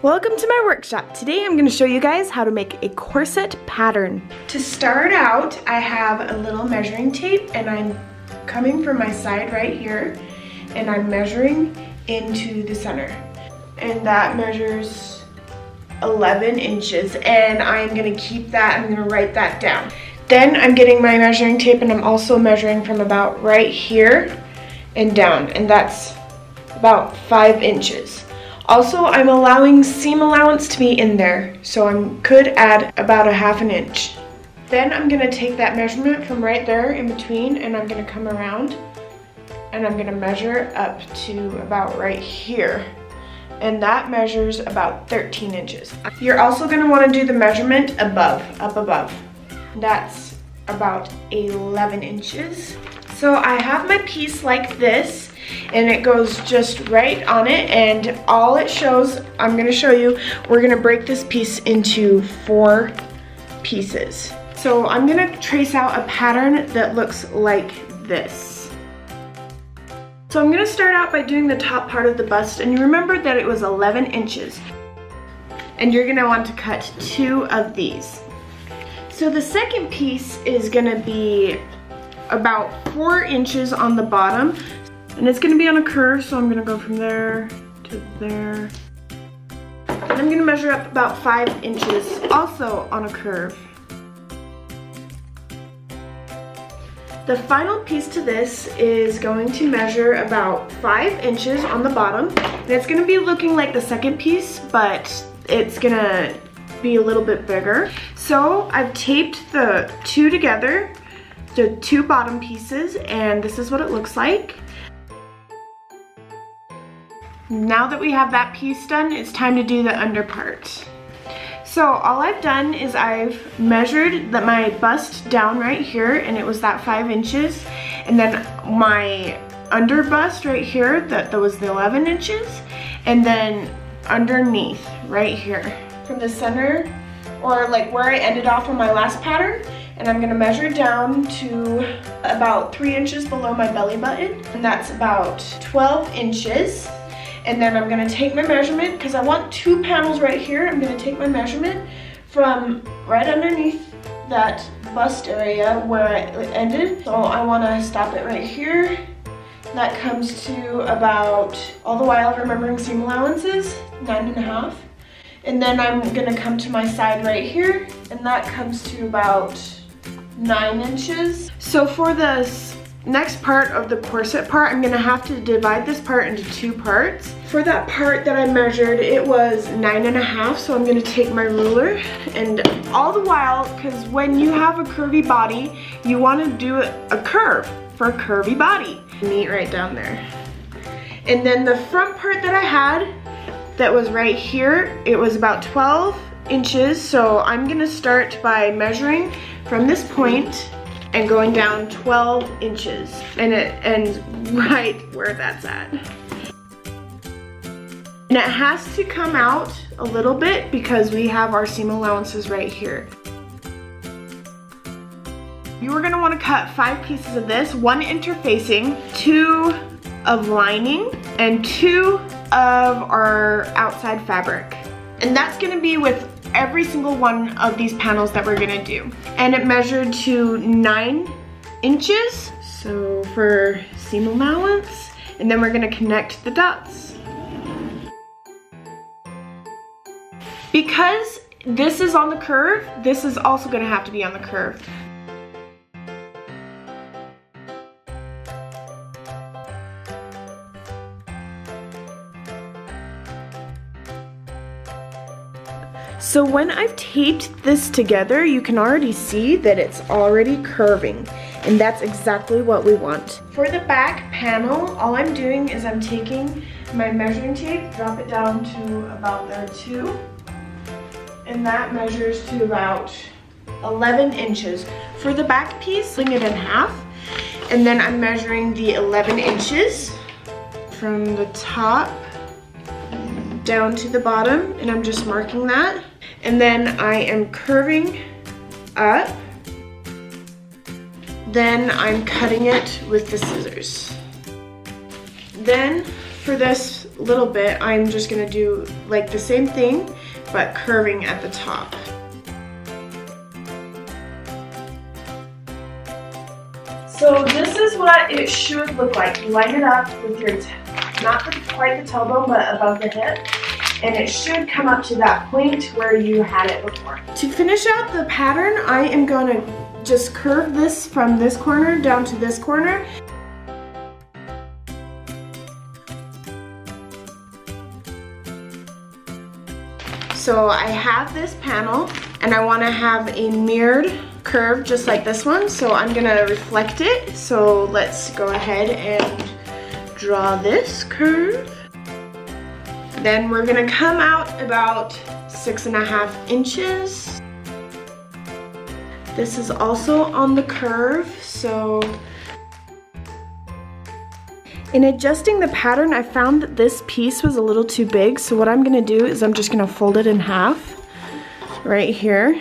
Welcome to my workshop. Today I'm going to show you guys how to make a corset pattern. To start out, I have a little measuring tape and I'm coming from my side right here and I'm measuring into the center. And that measures 11 inches and I'm going to keep that, I'm going to write that down. Then I'm getting my measuring tape and I'm also measuring from about right here and down, and that's about 5 inches. Also, I'm allowing seam allowance to be in there, so I could add about 1/2 inch. Then I'm gonna take that measurement from right there in between and I'm gonna come around and I'm gonna measure up to about right here. And that measures about 13 inches. You're also gonna wanna do the measurement above, up above. That's about 11 inches. So I have my piece like this, and it goes just right on it, and all it shows, I'm gonna show you, we're gonna break this piece into 4 pieces. So I'm gonna trace out a pattern that looks like this. So I'm gonna start out by doing the top part of the bust, and you remember that it was 11 inches. And you're gonna want to cut 2 of these. So the second piece is gonna be about 4 inches on the bottom. And it's gonna be on a curve, so I'm gonna go from there to there. And I'm gonna measure up about 5 inches, also on a curve. The final piece to this is going to measure about 5 inches on the bottom. And it's gonna be looking like the second piece, but it's gonna be a little bit bigger. So I've taped the 2 together, the 2 bottom pieces, and this is what it looks like. Now that we have that piece done, it's time to do the under part. So all I've done is I've measured my bust down right here, and it was that 5 inches. And then my under bust right here, that was the 11 inches. And then underneath right here, from the center, or like where I ended off on my last pattern. And I'm gonna measure down to about 3 inches below my belly button. And that's about 12 inches. And then I'm gonna take my measurement, because I want 2 panels right here. I'm gonna take my measurement from right underneath that bust area where it ended. So I wanna stop it right here. That comes to about, all the while remembering seam allowances, 9.5. And then I'm gonna come to my side right here, and that comes to about 9 inches. So for this next part of the corset part, I'm gonna have to divide this part into 2 parts. For that part that I measured, it was 9.5, so I'm gonna take my ruler, and all the while, because when you have a curvy body, you wanna do a curve for a curvy body. Meet right down there. And then the front part that I had, that was right here, it was about 12 inches, so I'm gonna start by measuring from this point and going down 12 inches, and it ends right where that's at. And it has to come out a little bit because we have our seam allowances right here. You are gonna wanna cut 5 pieces of this, 1 interfacing, 2 of lining, and 2 of our outside fabric. And that's gonna be with every single one of these panels that we're gonna do. And it measured to 9 inches, so for seam allowance, and then we're gonna connect the dots. Because this is on the curve, this is also gonna have to be on the curve. So when I've taped this together, you can already see that it's already curving, and that's exactly what we want. For the back panel, all I'm doing is I'm taking my measuring tape, drop it down to about there too, and that measures to about 11 inches. For the back piece, sling it in half, and then I'm measuring the 11 inches from the top down to the bottom, and I'm just marking that. And then I am curving up. Then I'm cutting it with the scissors. Then for this little bit, I'm just gonna do like the same thing, but curving at the top. So this is what it should look like. You line it up with your, not quite the tailbone, but above the hip. And it should come up to that point where you had it before. To finish out the pattern, I am gonna just curve this from this corner down to this corner. So I have this panel and I wanna have a mirrored curve just like this one. So I'm gonna reflect it. So let's go ahead and draw this curve. Then we're gonna come out about 6.5 inches. This is also on the curve, so. In adjusting the pattern, I found that this piece was a little too big, so what I'm gonna do is I'm just gonna fold it in half right here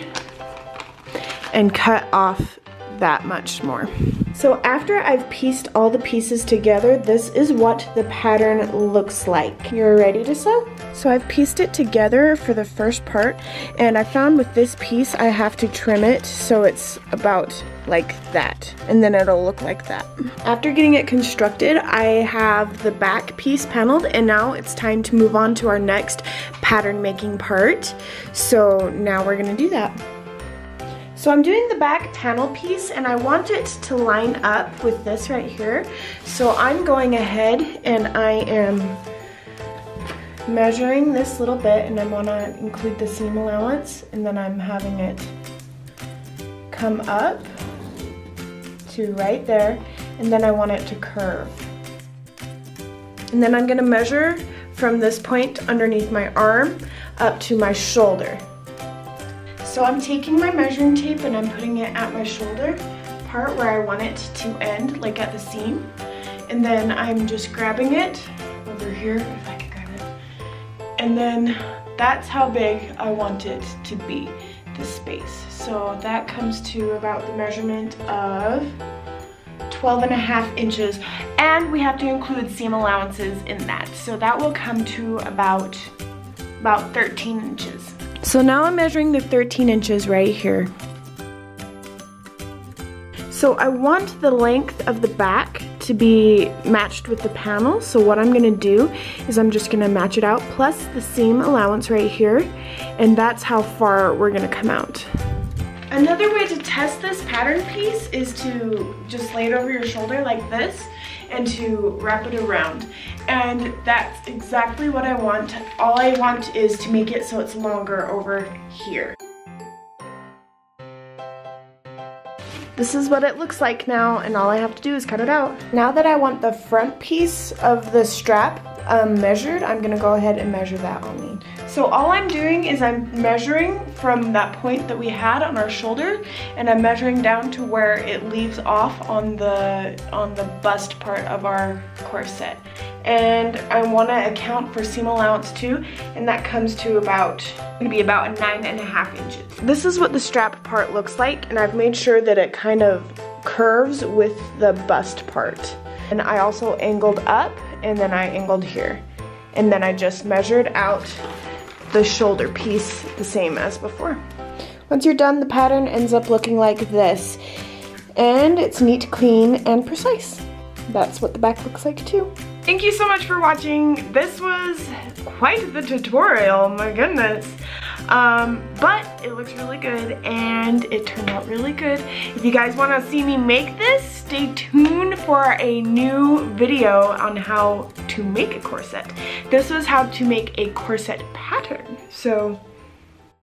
and cut off that much more. So after I've pieced all the pieces together, this is what the pattern looks like. You're ready to sew? So I've pieced it together for the first part, and I found with this piece I have to trim it so it's about like that, and then it'll look like that. After getting it constructed, I have the back piece paneled, and now it's time to move on to our next pattern making part. So now we're gonna do that. So I'm doing the back panel piece and I want it to line up with this right here. So I'm going ahead and I am measuring this little bit, and I want to include the seam allowance, and then I'm having it come up to right there, and then I want it to curve. And then I'm going to measure from this point underneath my arm up to my shoulder. So I'm taking my measuring tape and I'm putting it at my shoulder part where I want it to end, like at the seam. And then I'm just grabbing it over here, if I can grab it. And then that's how big I want it to be, the space. So that comes to about the measurement of 12.5 inches. And we have to include seam allowances in that. So that will come to about 13 inches. So now I'm measuring the 13 inches right here. So I want the length of the back to be matched with the panel. So what I'm gonna do is I'm just gonna match it out plus the seam allowance right here, and that's how far we're gonna come out. Another way to test this pattern piece is to just lay it over your shoulder like this and to wrap it around. And that's exactly what I want. All I want is to make it so it's longer over here. This is what it looks like now, and all I have to do is cut it out. Now that I want the front piece of the strap measured, I'm gonna go ahead and measure that on me. So all I'm doing is I'm measuring from that point that we had on our shoulder, and I'm measuring down to where it leaves off on the bust part of our corset. And I want to account for seam allowance too, and that comes to about 9.5 inches. This is what the strap part looks like, and I've made sure that it kind of curves with the bust part. And I also angled up, and then I angled here. And then I just measured out the shoulder piece the same as before. Once you're done, the pattern ends up looking like this. And it's neat, clean, and precise. That's what the back looks like too. Thank you so much for watching. This was quite the tutorial, my goodness. But it looks really good and it turned out really good. If you guys want to see me make this, stay tuned for a new video on how to make a corset. This was how to make a corset pattern. So